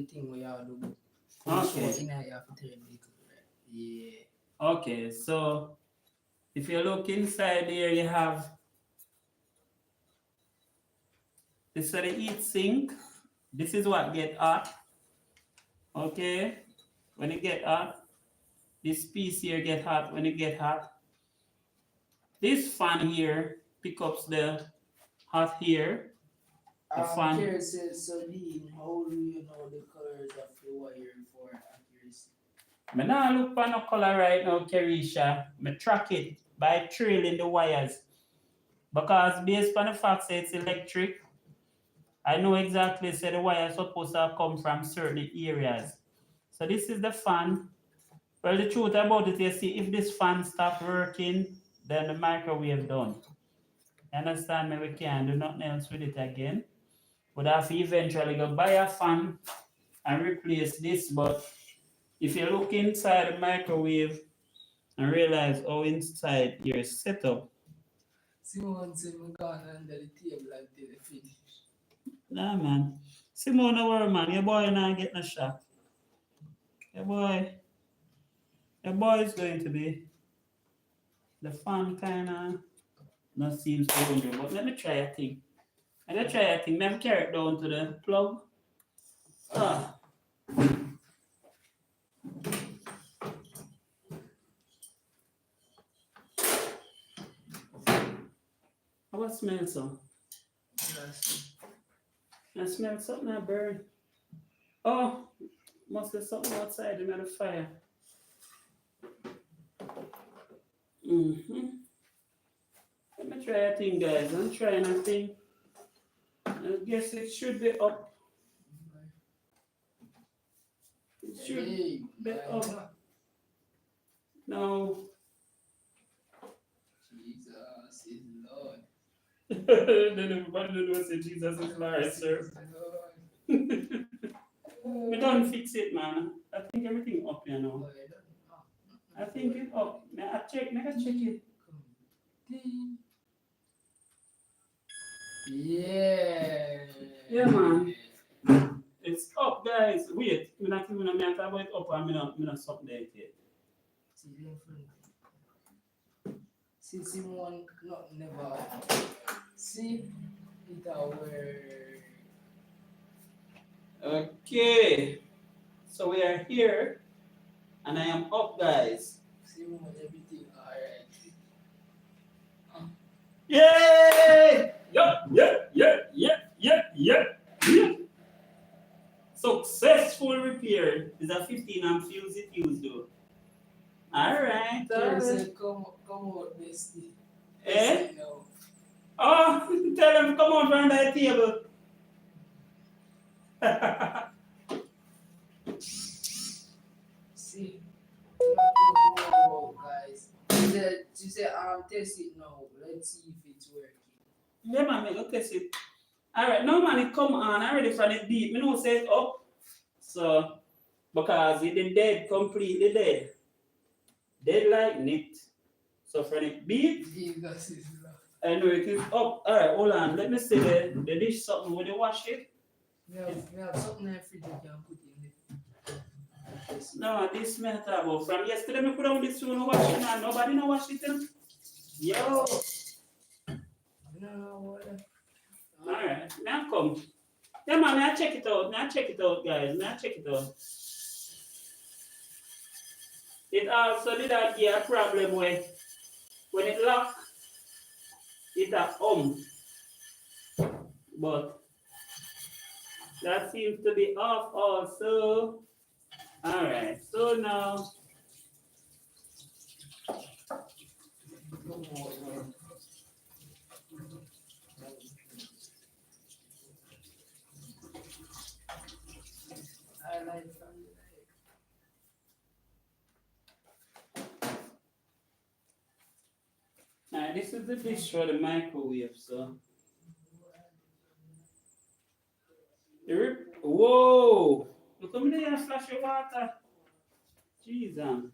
everything we are doing. Okay. Yeah. Okay, so if you look inside here, you have this is the heat sink. This is what get hot. Okay, when it get hot, this piece here get hot. When it get hot, this fan here pick up the hot here. The fan. Curious, so Dean, how do you know the colors of the wire for accuracy? Me now look for no color right now, Kerisha. Me track it by trailing the wires. Because based on the fact that it's electric, I know exactly say the wire is supposed to come from certain areas. So this is the fan. Well, the truth about it, you see, if this fan stop working, then the microwave done. You understand me? We can't do nothing else with it again. Would have to eventually go buy a fan and replace this. But if you look inside the microwave and realize how inside your setup. Simone said we gone under the table until they finish. Nah, man. Simone, no worry, man. Your boy not getting a shot. Your boy is going to be the fan kind of not seems to wonder. But let me try a thing. Let me carry it down to the plug. Ah. How about smell some? Yes. I smell something that burn. Oh, must be something outside the fire. Let me try a thing, guys. I'm trying a thing. I guess it should be up. It should be up. No. Jesus is Lord. Then everybody knows that Jesus is Lord, sir. We don't fix it, man. I think everything up here now. I think it up. Make I check it. Yeah. Yeah, man. It's up, guys. Wait, I'm not even talk about it up and I'm not something there yet. See, Simone, not never. See, it our. Okay. So we are here and I am up, guys. Simone, everything alright. Yay! Yeah. Successful repair. Is a 15 amp fuse it used though. Alright. Come out, bestie. Eh? Oh, tell them come on from that table. See, guys. She said, test it now. Let's see if it's working. Yeah, man, go test it. Alright, now man, it come on. I already from it deep. Me know say it up. So, because it is dead, completely dead. Dead like knit. So from it beat, I know it is up. Alright, hold on. Let me see the dish something. Will you wash it? We have something in the fridge you can put in there. No, this me talk about. From yesterday, me put on this one wash it and nobody no wash it. Yo. No, alright, now come. Yeah, man, now check it out. Guys. Now check it out. It also did not give a problem when it lock, it a but that seems to be off also. Alright, so now this is the dish for the microwave, so. Whoa! Look at me there and flash your water. Jesus.